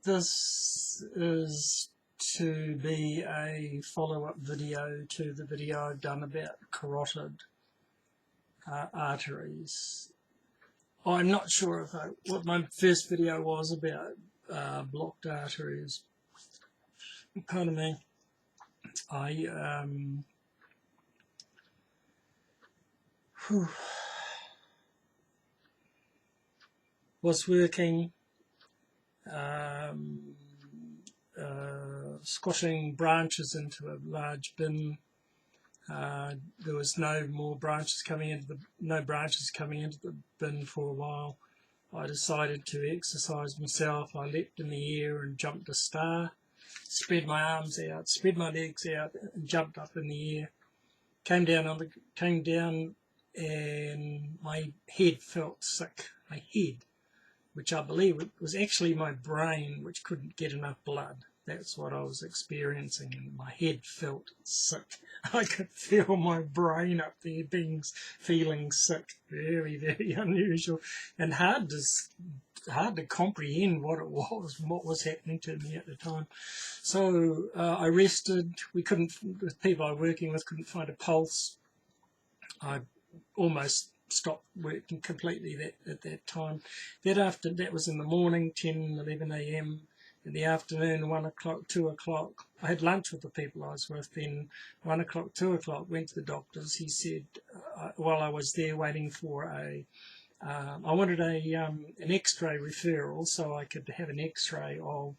This is to be a follow-up video to the video I've done about carotid arteries. I'm not sure if what my first video was about blocked arteries. Pardon me. I was working squashing branches into a large bin. There was no branches coming into the bin for a while. I decided to exercise myself. I leapt in the air and jumped a star, spread my arms out, spread my legs out, and jumped up in the air. Came down, and my head felt sick. My head, which I believe was actually my brain, which couldn't get enough blood. That's what I was experiencing, and my head felt sick. I could feel my brain up there feeling sick. Very, very unusual, and hard to comprehend what it was, what was happening to me at the time. So I rested. The people I was working with couldn't find a pulse. I almost stopped working completely at that time. That was in the morning, 10, 11 a.m. In the afternoon, 1 o'clock, 2 o'clock. I had lunch with the people I was with. Then 1 o'clock, 2 o'clock, went to the doctor's. He said, while I was there waiting for I wanted an X-ray referral so I could have an X-ray of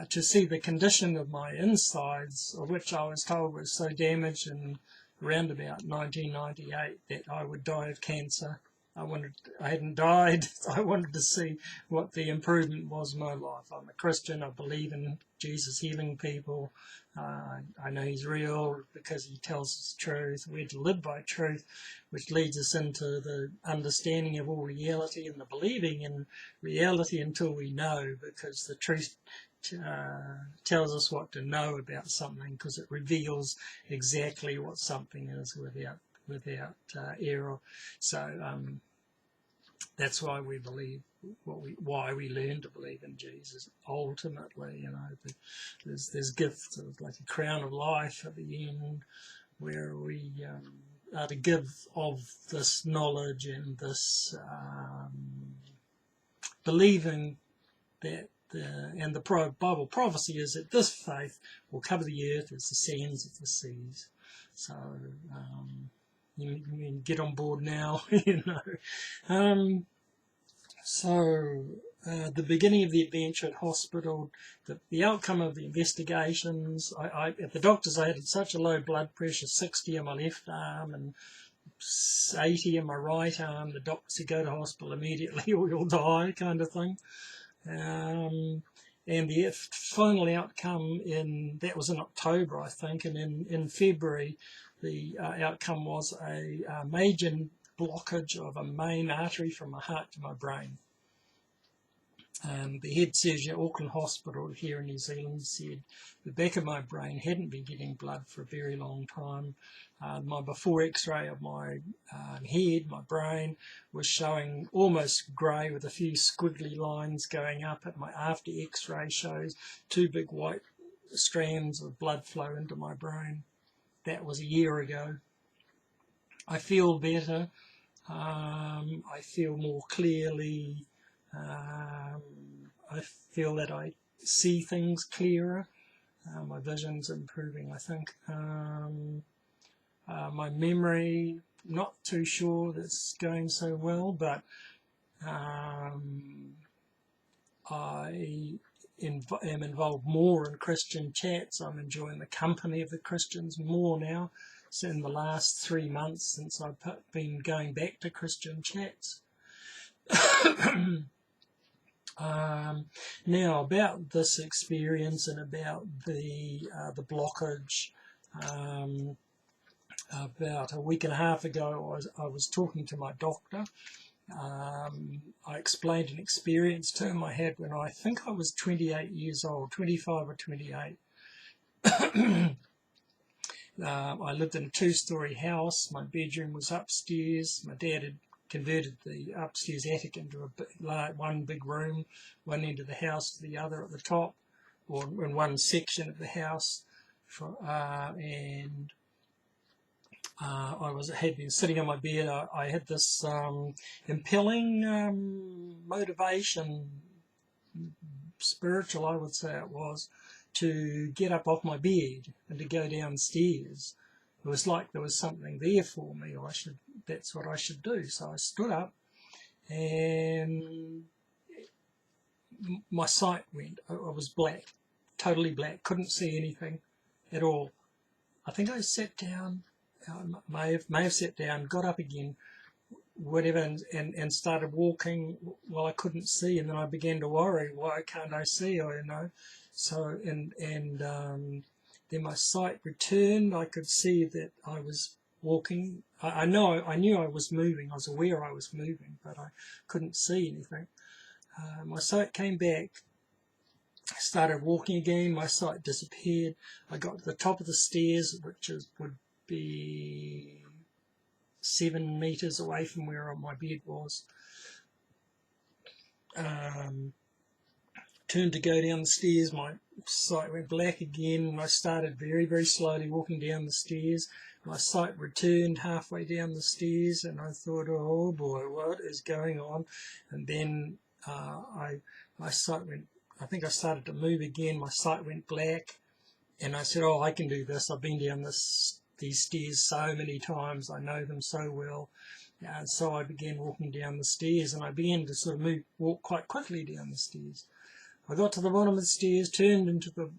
to see the condition of my insides, of which I was told was so damaged in around about 1998 that I would die of cancer. I hadn't died. I wanted to see what the improvement was in my life. I'm a Christian. I believe in Jesus healing people. I know he's real because he tells us the truth. We're to live by truth, which leads us into the understanding of all reality and the believing in reality until we know, because the truth tells us what to know about something, because it reveals exactly what something is without error. So that's why we believe why we learn to believe in Jesus. Ultimately, there's gifts of like a crown of life at the end, where we are to give of this knowledge and this believing that. And the Bible prophecy is that this faith will cover the earth as the sands of the seas. So you can get on board now, So the beginning of the adventure at hospital, the outcome of the investigations, at the doctor's I had such a low blood pressure, 60 on my left arm and 80 on my right arm. The doctor said, go to hospital immediately or you'll die, kind of thing. And the final outcome that was in October, I think, and in February, the outcome was a major blockage of a main artery from my heart to my brain. The head surgeon at Auckland Hospital here in New Zealand said the back of my brain hadn't been getting blood for a very long time. My before x-ray of my head, my brain, was showing almost grey with a few squiggly lines going up. And my after x-ray shows 2 big white strands of blood flow into my brain. That was a year ago. I feel better. I feel more clearly. I feel that I see things clearer. My vision's improving, I think. My memory, not too sure that's going so well, but I am involved more in Christian chats. I'm enjoying the company of the Christians more now. So in the last 3 months since I've been going back to Christian chats. Now about this experience and about the blockage. About a week and a half ago, I was talking to my doctor. I explained an experience to him I had when I think I was 28 years old, 25 or 28. I lived in a 2-story house. My bedroom was upstairs. My dad had converted the upstairs attic into one big room, one end of the house to the other at the top, or in one section of the house, and had been sitting on my bed. I had this impelling motivation, spiritual I would say it was, to get up off my bed and to go downstairs. It was like there was something there for me, or that's what I should do. So I stood up, and my sight went. I was black, totally black, couldn't see anything at all. I think I sat down, may have sat down, got up again, whatever, and started walking while I couldn't see, and then I began to worry, why can't I see? So then my sight returned. I could see that I was walking. I knew I was moving. I was aware I was moving, but I couldn't see anything. My sight came back. I started walking again. My sight disappeared. I got to the top of the stairs, which would be 7 meters away from where my bed was. Turned to go down the stairs. My sight went black again, and I started very, very slowly walking down the stairs. My sight returned halfway down the stairs, and I thought, oh boy, what is going on? And then my sight went, I think I started to move again. My sight went black, and I said, oh, I can do this. I've been down these stairs so many times. I know them so well. And so I began walking down the stairs, and I began to sort of walk quite quickly down the stairs. I got to the bottom of the stairs, turned into the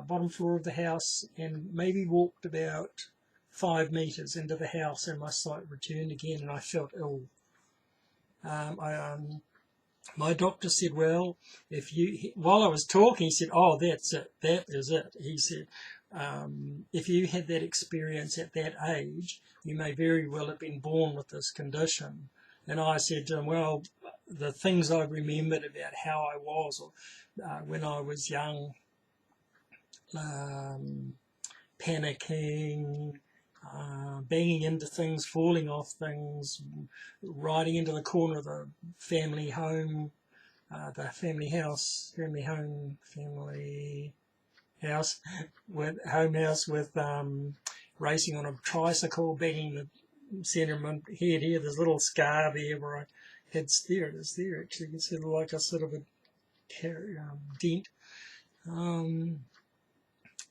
bottom floor of the house, and maybe walked about 5 meters into the house, and my sight returned again, and I felt ill. My doctor said, well, while I was talking, he said, oh, that's it, that is it. He said, if you had that experience at that age, you may very well have been born with this condition. And I said to him, well, the things I remembered about how I was when I was young, panicking, banging into things, falling off things, riding into the corner of the family home, family house with racing on a tricycle, banging the centre of my head here. There's a little scar there where I had there. It is there actually. You can see like a sort of a dent.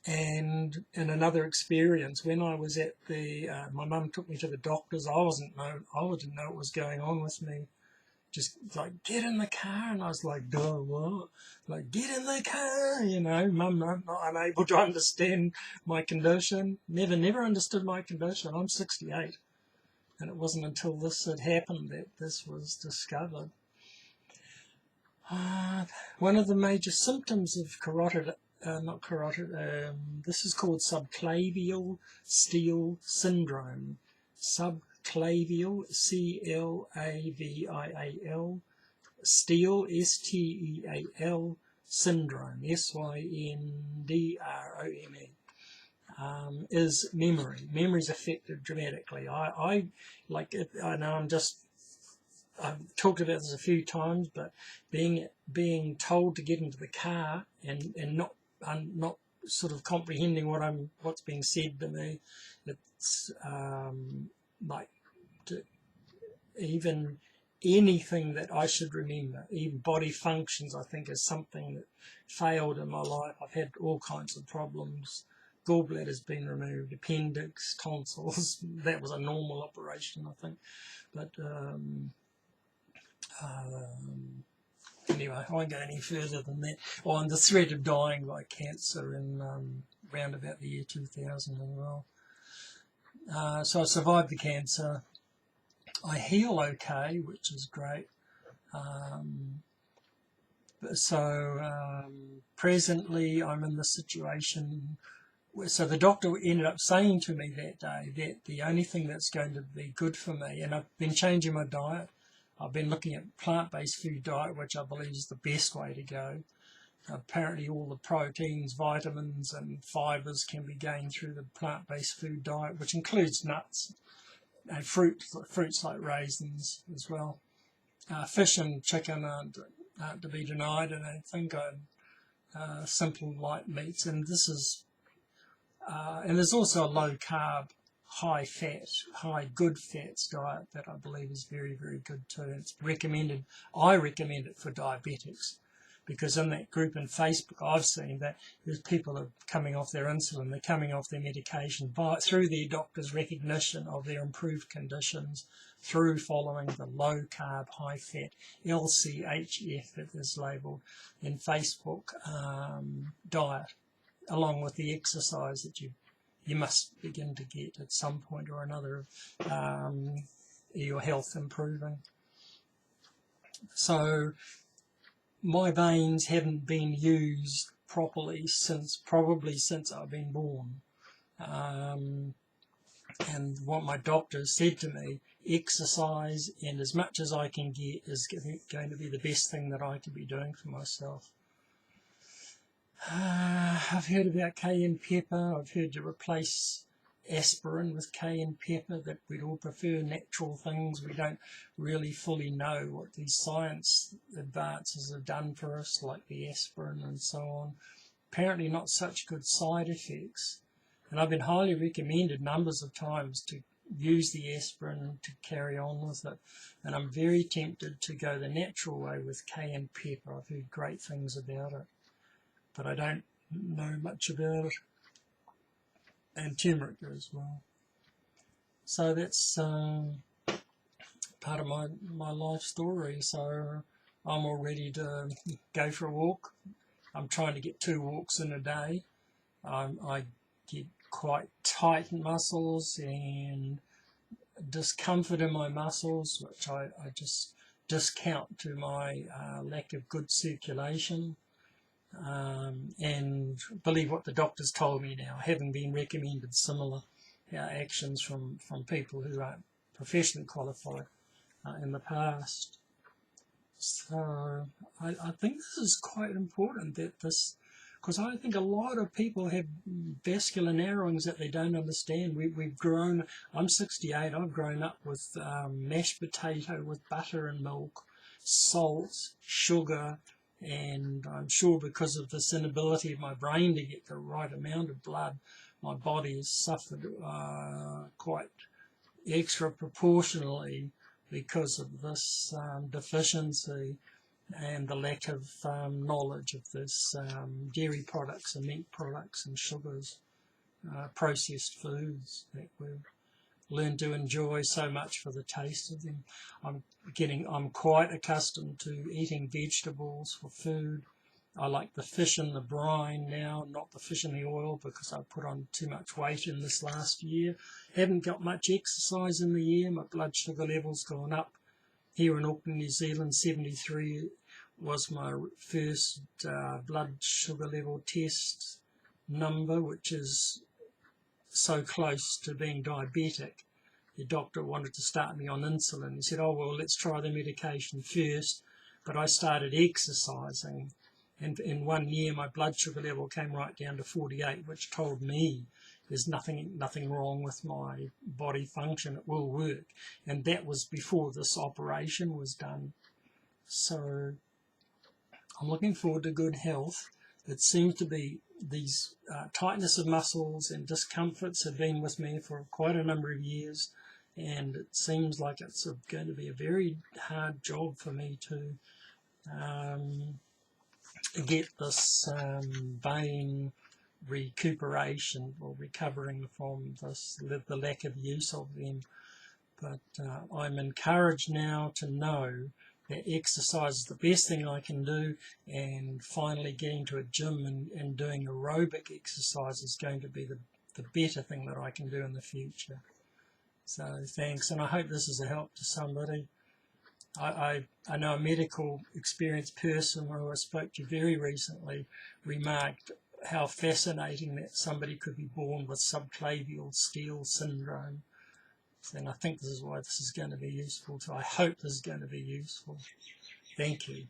And another experience when I was at my mum took me to the doctors. I didn't know what was going on with me. Just like, get in the car, and I was like, duh, what? Like, get in the car, Mum, I'm not unable to understand my condition. Never understood my condition. I'm 68, and it wasn't until this had happened that this was discovered. One of the major symptoms of this is called Subclavial Steal Syndrome. Subclavial, C-L-A-V-I-A-L, Steal, S-T-E-A-L, Syndrome, S-Y-N-D-R-O-M-E, is memory. Memory's affected dramatically. I know I've talked about this a few times, but being told to get into the car and not sort of comprehending what's being said to me, it's even anything that I should remember, even body functions, I think is something that failed in my life. I've had all kinds of problems. Gallbladder's been removed, appendix, tonsils. That was a normal operation, I think. But anyway, I won't go any further than that. On the threat of dying by cancer in round about the year 2000 as well. So I survived the cancer. I heal okay, which is great. Presently I'm in the situation where, so the doctor ended up saying to me that day that the only thing that's going to be good for me, and I've been changing my diet. I've been looking at plant-based food diet, which I believe is the best way to go. Apparently all the proteins, vitamins and fibres can be gained through the plant-based food diet, which includes nuts. fruits like raisins as well. Fish and chicken aren't to be denied, and I think simple light meats, and this is and there's also a low carb, high fat, high good fats diet that I believe is very, very good too. It's recommended. I recommend it for diabetics, because in that group in Facebook I've seen that there's people are coming off their insulin, they're coming off their medication through their doctor's recognition of their improved conditions, through following the low carb, high fat LCHF that is labelled in Facebook diet, along with the exercise that you must begin to get at some point or another, your health improving. So my veins haven't been used properly probably since I've been born. And what my doctor said to me, exercise and as much as I can get is going to be the best thing that I can be doing for myself. I've heard about cayenne pepper. I've heard to replace aspirin with cayenne pepper, that we'd all prefer natural things. We don't really fully know what these science advances have done for us, like the aspirin and so on. Apparently not such good side effects. And I've been highly recommended numbers of times to use the aspirin to carry on with it. And I'm very tempted to go the natural way with cayenne pepper. I've heard great things about it, but I don't know much about it. And turmeric as well. So that's part of my life story. So I'm all ready to go for a walk. I'm trying to get 2 walks in a day. I get quite tight muscles and discomfort in my muscles, which I just discount to my lack of good circulation. And believe what the doctors told me now, having been recommended similar actions from people who aren't professionally qualified in the past. So I think this is quite important, that this, because I think a lot of people have vascular narrowings that they don't understand. We've grown, I'm 68, I've grown up with mashed potato with butter and milk, salt, sugar, and I'm sure because of this inability of my brain to get the right amount of blood, my body has suffered quite extra proportionally because of this deficiency and the lack of knowledge of this dairy products and meat products and sugars, processed foods that we've learned to enjoy so much for the taste of them. I'm quite accustomed to eating vegetables for food. I like the fish in the brine now, not the fish in the oil, because I put on too much weight in this last year. Haven't got much exercise in the year. My blood sugar level's gone up. Here in Auckland, New Zealand, 73 was my first blood sugar level test number, which is so close to being diabetic. The doctor wanted to start me on insulin. He said, oh, well, let's try the medication first. But I started exercising, and in 1 year my blood sugar level came right down to 48, which told me there's nothing wrong with my body function. It will work. And that was before this operation was done. So I'm looking forward to good health. It seems to be these tightness of muscles and discomforts have been with me for quite a number of years, and it seems like it's going to be a very hard job for me to get this vein recuperation or recovering from this, the lack of use of them. But I'm encouraged now to know that exercise is the best thing I can do, and finally getting to a gym and doing aerobic exercise is going to be the better thing that I can do in the future. So thanks, and I hope this is a help to somebody. I know a medical experienced person who I spoke to very recently remarked how fascinating that somebody could be born with Subclavial Steal Syndrome. And I think this is why this is going to be useful. So I hope this is going to be useful. Thank you.